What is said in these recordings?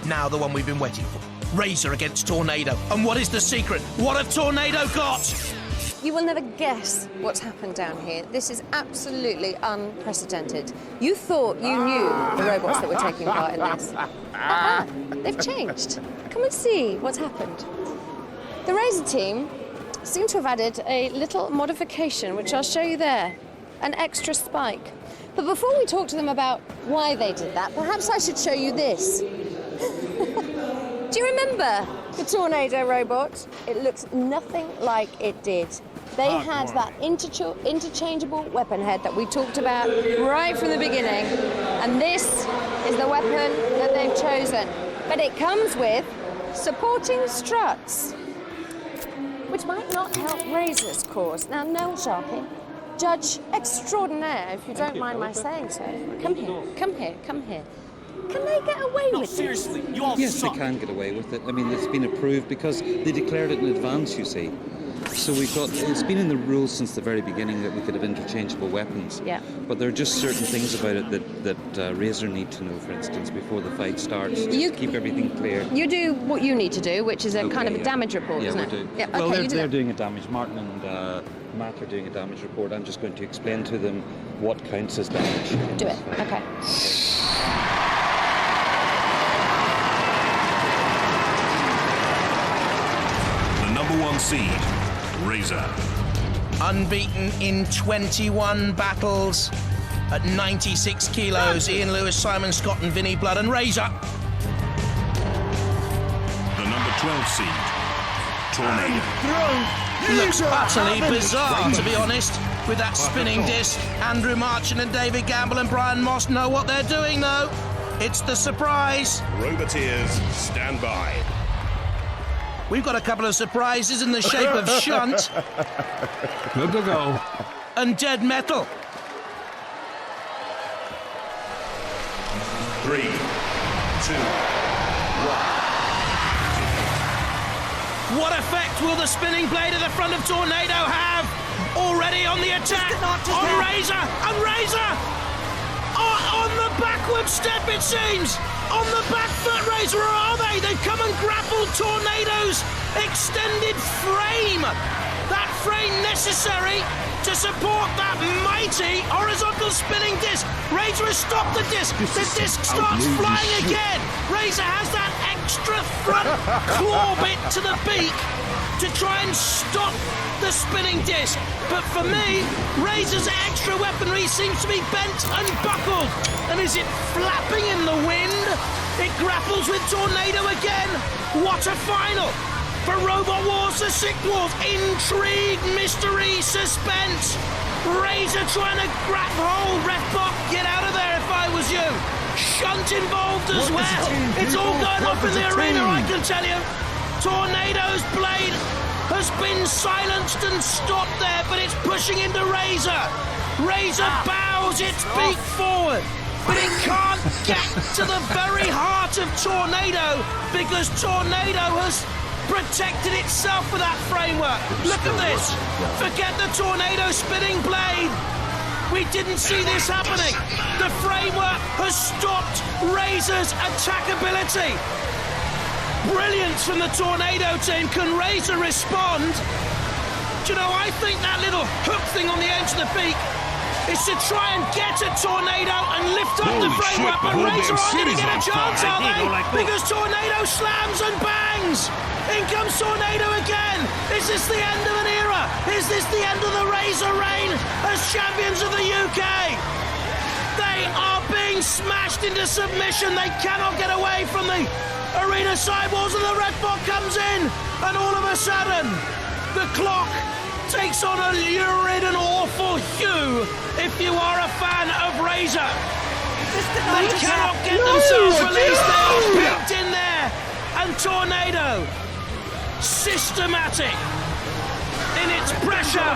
Now the one we've been waiting for. Razor against Tornado. And what is the secret? What have Tornado got? You will never guess what's happened down here. This is absolutely unprecedented. You thought you knew the robots that were taking part in this. They've changed. Come and see what's happened. The Razor team seem to have added a little modification, which I'll show you there. An extra spike. But before we talk to them about why they did that, perhaps I should show you this. Do you remember the Tornado robot? It looks nothing like it did. They had that interchangeable weapon head that we talked about right from the beginning. And this is the weapon that they've chosen. But it comes with supporting struts, which might not help Razor's cause. Now, Noel Sharkey, judge extraordinaire, if you don't mind my saying so. Come here, come here, come here. Can they get away with seriously, this? You all Yes, suck. they can get away with it. I mean, it's been approved because they declared it in advance, you see. So it's been in the rules since the very beginning that we could have interchangeable weapons. Yeah. But there are just certain things about it that Razor need to know, for instance, before the fight starts, just to keep everything clear. You do what you need to do, which is a kind of a damage report, yeah, isn't it? we do. Yeah, okay, Well, you do they're that. doing a damage. Martin and Matt are doing a damage report. I'm just going to explain to them what counts as damage. Do it, okay. The number 1 seed, Razor. Unbeaten in 21 battles at 96 kilos. Ian Lewis, Simon Scott and Vinnie Blood and Razor. The number 12 seed, Tornado. Looks utterly bizarre, to be honest, with that spinning disc. Andrew Marchant and David Gamble and Brian Moss know what they're doing, though. It's the surprise. Roboteers, stand by. We've got a couple of surprises in the shape of Shunt Good to go. and Dead Metal. 3, 2, 1. What effect will the spinning blade at the front of Tornado have? Already on the attack, on Razor, and Razor! On the backward step, it seems! On the back foot, Razor, or are they? They've come and grappled Tornado's extended frame! That frame necessary to support that mighty horizontal spinning disc. Razor has stopped the disc. The disc starts flying again. Razor has that extra front claw bit to the beak to try and stop the spinning disc. But for me, Razor's extra weaponry seems to be bent and buckled. And is it flapping in the wind? It grapples with Tornado again. What a final! For Robot Wars, the Sick Wars, intrigue, mystery, suspense. Razor trying to grab hold. Refbot, get out of there if I was you. Shunt involved as well. It's all going off in the arena, I can tell you. Tornado's blade has been silenced and stopped there, but it's pushing into Razor. Razor bows its beak forward, but it can't get to the very heart of Tornado because Tornado has protected itself with that framework. Look at this. Forget the Tornado spinning blade. We didn't see this happening. The framework has stopped Razor's attackability. Brilliance from the Tornado team. Can Razor respond? Do you know, I think that little hook thing on the edge of the beak is to try and get at Tornado and lift up the framework, but Razor aren't going to get a chance, are they? Because Tornado slams and bangs. In comes Tornado again. Is this the end of an era? Is this the end of the Razor reign as champions of the UK? They are being smashed into submission. They cannot get away from the arena sidewalls, and the red bot comes in, and all of a sudden, the clock takes on a lurid and awful hue if you are a fan of Razor. They cannot get themselves released. They are picked in there, and Tornado, systematic in its pressure,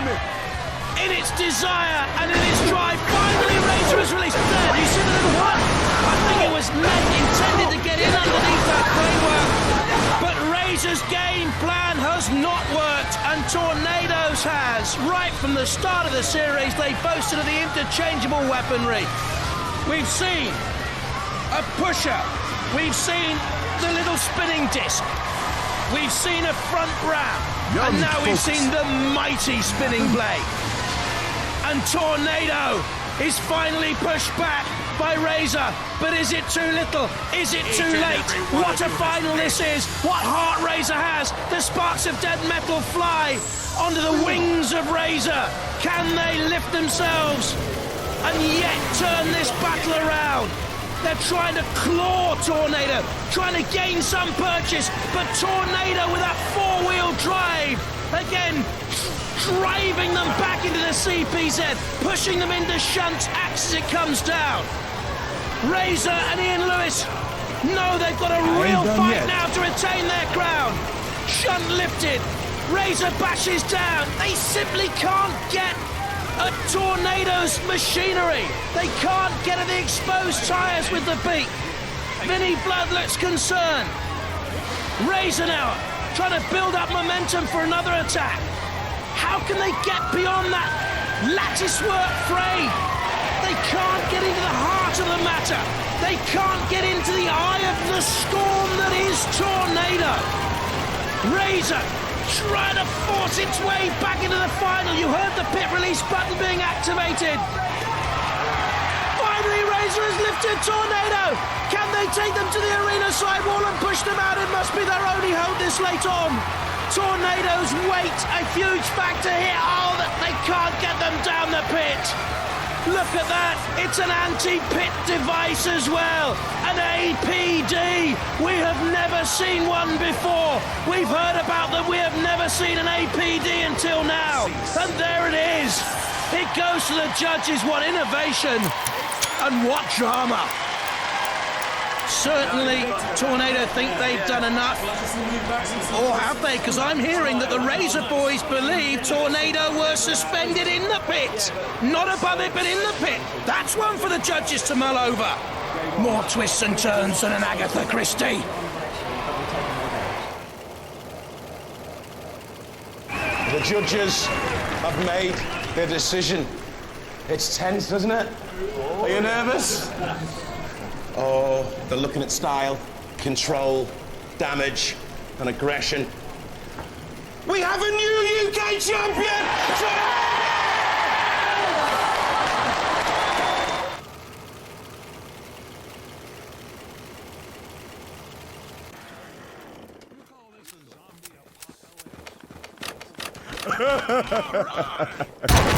in its desire, and in its drive. Finally, Razor is released. There, you see the little one? I think it was intended to get in underneath that framework, but Razor's game plan has not worked, and Tornado's has. Right from the start of the series, they boasted of the interchangeable weaponry. We've seen a pusher, We've seen the little spinning disc. We've seen a front brow. And now we've seen the mighty spinning blade. And Tornado is finally pushed back by Razor. But is it too little? Is it too late? What a final this is. What heart Razor has. The sparks of dead metal fly onto the wings of Razor. Can they lift themselves and yet turn this battle around? They're trying to claw Tornado, trying to gain some purchase, but Tornado with that four-wheel drive, again, driving them back into the CPZ, pushing them into shunts, axe as it comes down. Razor and Ian Lewis know they've got a real fight now to retain their crown. Shunt lifted, Razor bashes down. They simply can't get at Tornado's machinery. They can't get at the exposed tyres with the beak. Vinny Blood looks concerned. Razor now trying to build up momentum for another attack. How can they get beyond that lattice work frame? They can't get into the heart of the matter. They can't get into the eye of the storm that is Tornado. Razor trying to force its way back into the final. You heard the pit release button being activated. Finally, Razor has lifted Tornado. Can they take them to the arena sidewall and push them out? It must be their only hope this late on. Tornado's weight, a huge factor here. Oh, that they can't get them down the pit. Look at that, it's an anti-pit device as well. An APD, we have never seen one before. We've heard about them, we have never seen an APD until now. And there it is. It goes to the judges, what innovation and what drama. Certainly, Tornado think they've done enough. Or have they? Because I'm hearing that the Razor boys believe Tornado were suspended in the pit. Not above it, but in the pit. That's one for the judges to mull over. More twists and turns than an Agatha Christie. The judges have made their decision. It's tense, isn't it? Are you nervous? Oh, they're looking at style, control, damage, and aggression. We have a new UK champion! All right.